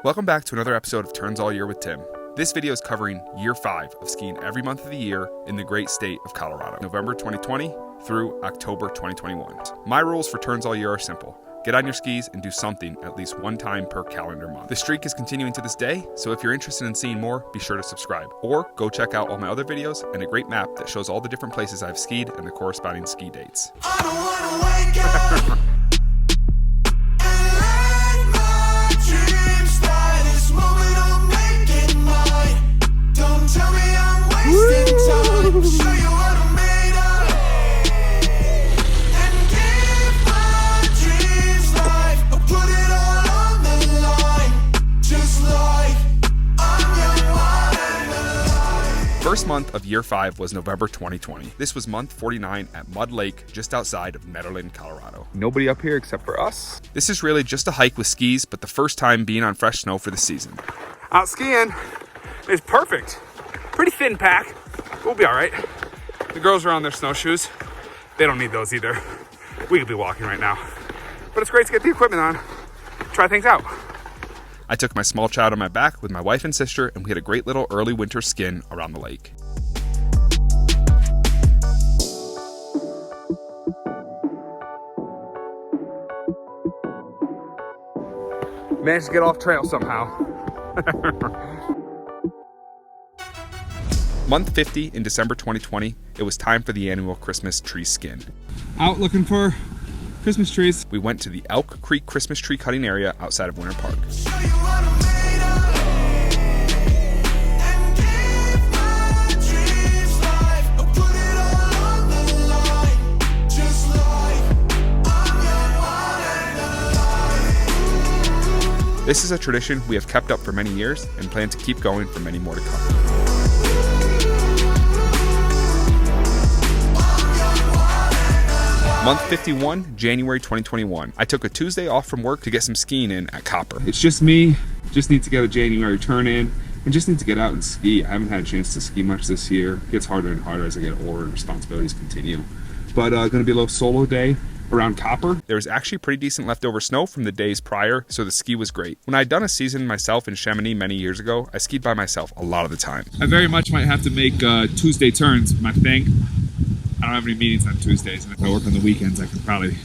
Welcome back to another episode of Turns All Year with Tim. This video is covering year 5 of skiing every month of the year in the great state of Colorado, November 2020 through October 2021. My rules for Turns All Year are simple. Get on your skis and do something at least one time per calendar month. The streak is continuing to this day, so if you're interested in seeing more, be sure to subscribe. Or go check out all my other videos and a great map that shows all the different places I've skied and the corresponding ski dates. I don't wanna wake up. Tell me I'm wasting time. Show you what I'm made of. And give my dreams life. I put it all on the line. Just like I'm young, wild, and alive. First month of year 5 was November 2020. This was month 49 at Mud Lake, just outside of Nederland, Colorado. Nobody up here except for us. This is really just a hike with skis, but the first time being on fresh snow for the season. Out skiing is perfect. Pretty thin pack. We'll be all right. The girls are on their snowshoes. They don't need those either. We could be walking right now. But it's great to get the equipment on. Try things out. I took my small child on my back with my wife and sister, and we had a great little early winter skin around the lake. Managed to get off trail somehow. Month 50 in December 2020, it was time for the annual Christmas tree skin. Out looking for Christmas trees. We went to the Elk Creek Christmas tree cutting area outside of Winter Park. Show you what I'm made of. And give my dreams life. I put it all on the line. Just like I'm young, wild, and alive. This is a tradition we have kept up for many years and plan to keep going for many more to come. Month 51, January 2021. I took a Tuesday off from work to get some skiing in at Copper. It's just me. Just need to get a January turn in. And just need to get out and ski. I haven't had a chance to ski much this year. It gets harder and harder as I get older and responsibilities continue. But going to be a little solo day around Copper. There was actually pretty decent leftover snow from the days prior, so the ski was great. When I'd done a season myself in Chamonix many years ago, I skied by myself a lot of the time. I very much might have to make Tuesday turns my thing. I don't have any meetings on Tuesdays, and if I work on the weekends, I can probably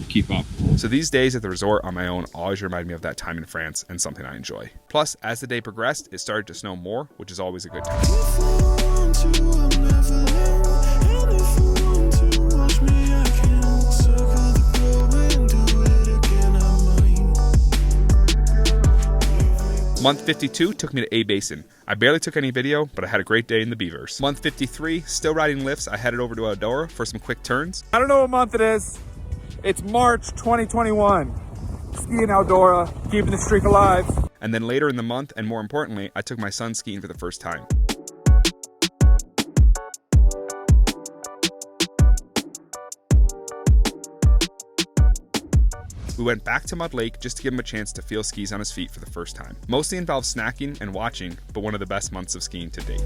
keep up. So these days at the resort on my own always remind me of that time in France and something I enjoy. Plus, as the day progressed, it started to snow more, which is always a good time. If I want to, I'll never learn. And if you want to watch me, I can circle the globe and do it again. I might. Month 52 took me to a Basin. I barely took any video, but I had a great day in the beavers. Month 53, still riding lifts, I headed over to Eldora for some quick turns. I don't know what month it is. It's March 2021. Skiing Eldora, keeping the streak alive. And then later in the month, and more importantly, I took my son skiing for the first time. We went back to Mud Lake just to give him a chance to feel skis on his feet for the first time. Mostly involved snacking and watching, but one of the best months of skiing to date.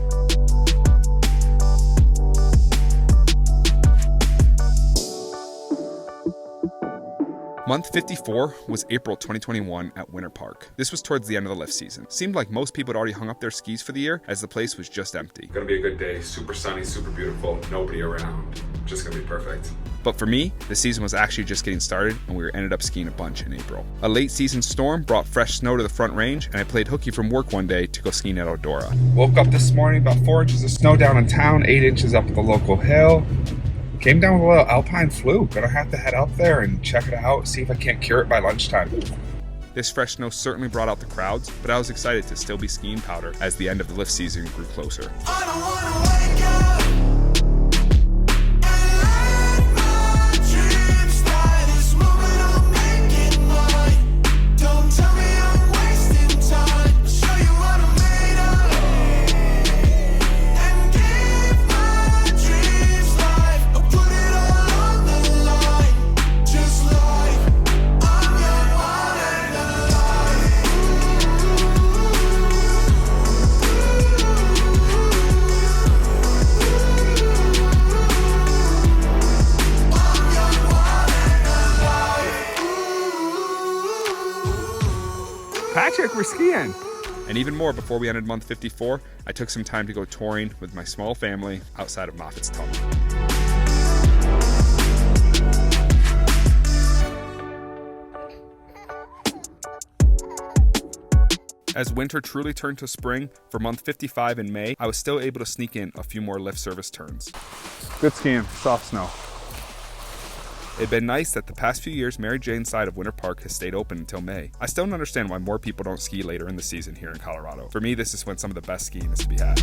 Month 54 was April 2021 at Winter Park. This was towards the end of the lift season. Seemed like most people had already hung up their skis for the year as the place was just empty. Gonna be a good day, super sunny, super beautiful, nobody around. Just gonna be perfect. But for me, the season was actually just getting started and we ended up skiing a bunch in April. A late season storm brought fresh snow to the front range and I played hooky from work one day to go skiing at Eldora. Woke up this morning, about 4 inches of snow down in town, 8 inches up at the local hill. Came down with a little alpine flu. Gonna have to head up there and check it out, see if I can't cure it by lunchtime. This fresh snow certainly brought out the crowds, but I was excited to still be skiing powder as the end of the lift season grew closer. I don't wanna wake up. And let my dreams die. This moment I'm making mine. Don't tell me I'm wasting time. I'll show you what I'm made of. And give my dreams life. I put it all on the line. Just like I'm young, wild, and alive. skiing. And even more, before we ended month 54, I took some time to go touring with my small family outside of Moffitt's Tunnel. As winter truly turned to spring, for month 55 in May, I was still able to sneak in a few more lift service turns. Good skiing, soft snow. It'd been nice that the past few years Mary Jane's side of Winter Park has stayed open until May. I still don't understand why more people don't ski later in the season here in Colorado. For me, this is when some of the best skiing is to be had.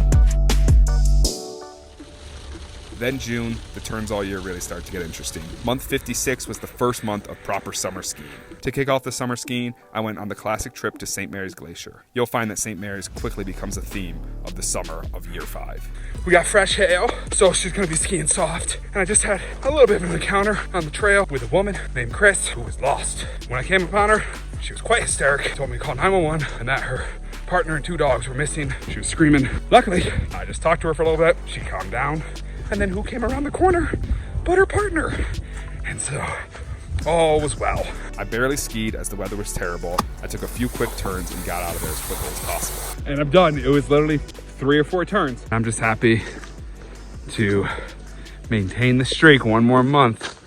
Then June, the turns all year really started to get interesting. Month 56 was the first month of proper summer skiing. To kick off the summer skiing, I went on the classic trip to St. Mary's Glacier. You'll find that St. Mary's quickly becomes a theme of the summer of year 5. We got fresh hail, so she's gonna be skiing soft. And I just had a little bit of an encounter on the trail with a woman named Chris who was lost. When I came upon her, she was quite hysteric, told me to call 911 and that her partner and 2 dogs were missing. She was screaming. Luckily, I just talked to her for a little bit. She calmed down. And then who came around the corner but her partner? And so, all was well. I barely skied as the weather was terrible. I took a few quick turns and got out of there as quickly as possible. And I'm done. It was literally 3 or 4 turns. I'm just happy to maintain the streak one more month.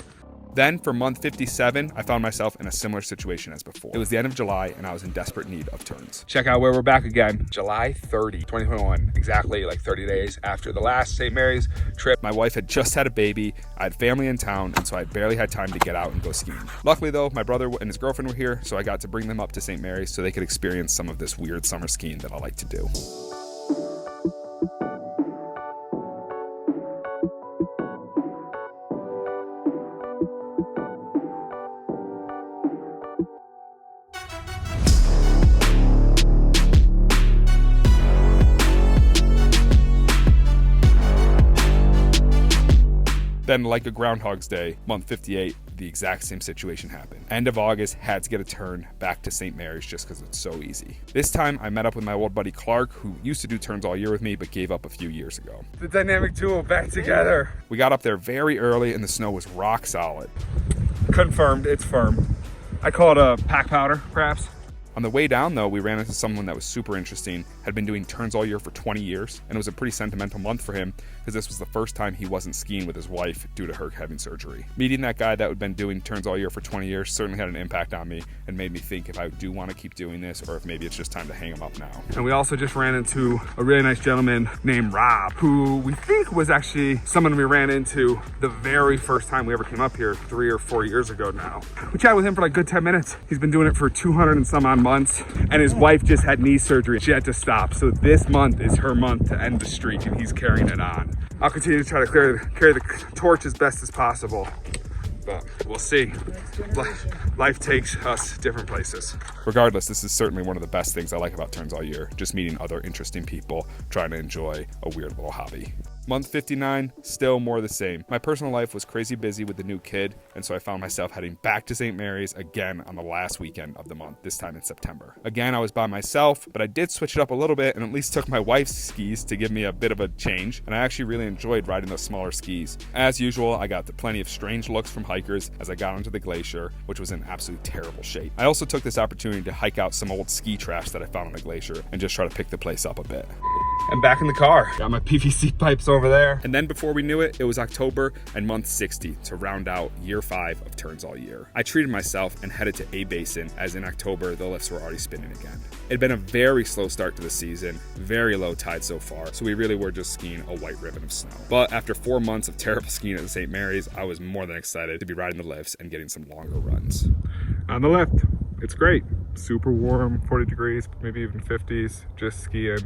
Then, for month 57, I found myself in a similar situation as before. It was the end of July, and I was in desperate need of turns. Check out where we're back again. July 30, 2021. Exactly like 30 days after the last St. Mary's trip. My wife had just had a baby, I had family in town, and so I barely had time to get out and go skiing. Luckily though, my brother and his girlfriend were here, so I got to bring them up to St. Mary's so they could experience some of this weird summer skiing that I like to do. Then, like a Groundhog's Day, month 58, the exact same situation happened. End of August, had to get a turn back to St. Mary's just because it's so easy. This time, I met up with my old buddy Clark, who used to do turns all year with me, but gave up a few years ago. The dynamic duo back together. We got up there very early, and the snow was rock solid. Confirmed, it's firm. I call it a pack powder, perhaps. On the way down, though, we ran into someone that was super interesting, had been doing turns all year for 20 years, and it was a pretty sentimental month for him because this was the first time he wasn't skiing with his wife due to her having surgery. Meeting that guy that had been doing turns all year for 20 years certainly had an impact on me and made me think if I do want to keep doing this or if maybe it's just time to hang him up now. And we also just ran into a really nice gentleman named Rob, who we think was actually someone we ran into the very first time we ever came up here 3 or 4 years ago now. We chatted with him for like a good 10 minutes. He's been doing it for 200 and some odd months, and his wife just had knee surgery. She had to stop. So this month is her month to end the streak, and he's carrying it on. I'll continue to try to carry the torch as best as possible, but we'll see. Life takes us different places. Regardless, this is certainly one of the best things I like about turns all year, just meeting other interesting people, trying to enjoy a weird little hobby. Month 59, still more the same. My personal life was crazy busy with the new kid, and so I found myself heading back to St. Mary's again on the last weekend of the month, this time in September. Again, I was by myself, but I did switch it up a little bit and at least took my wife's skis to give me a bit of a change, and I actually really enjoyed riding those smaller skis. As usual, I got plenty of strange looks from hikers as I got onto the glacier, which was in absolute terrible shape. I also took this opportunity to hike out some old ski trash that I found on the glacier and just try to pick the place up a bit. I'm back in the car. Got my PVC pipes over there. And then before we knew it, it was October and month 60 to round out year 5 of turns all year. I treated myself and headed to Basin, as in October, the lifts were already spinning again. It'd been a very slow start to the season, very low tide so far, so we really were just skiing a white ribbon of snow. But after 4 months of terrible skiing at St. Mary's, I was more than excited to be riding the lifts and getting some longer runs. On the lift, it's great. Super warm, 40 degrees, maybe even 50s, just skiing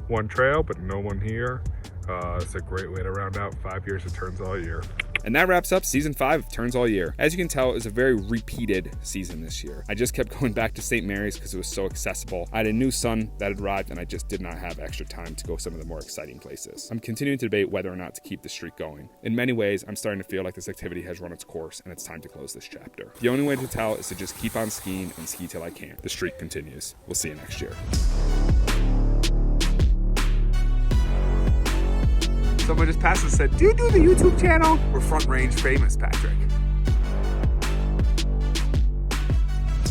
one trail, but no one here. It's a great way to round out 5 years of turns all year. And that wraps up season 5 of Turns All Year. As you can tell, it was a very repeated season this year. I just kept going back to St. Mary's because it was so accessible. I had a new son that had arrived and I just did not have extra time to go some of the more exciting places. I'm continuing to debate whether or not to keep the streak going. In many ways, I'm starting to feel like this activity has run its course and it's time to close this chapter. The only way to tell is to just keep on skiing and ski till I can. The streak continues. We'll see you next year. Someone just passed and said, "Do you do the YouTube channel?" We're Front Range famous, Patrick.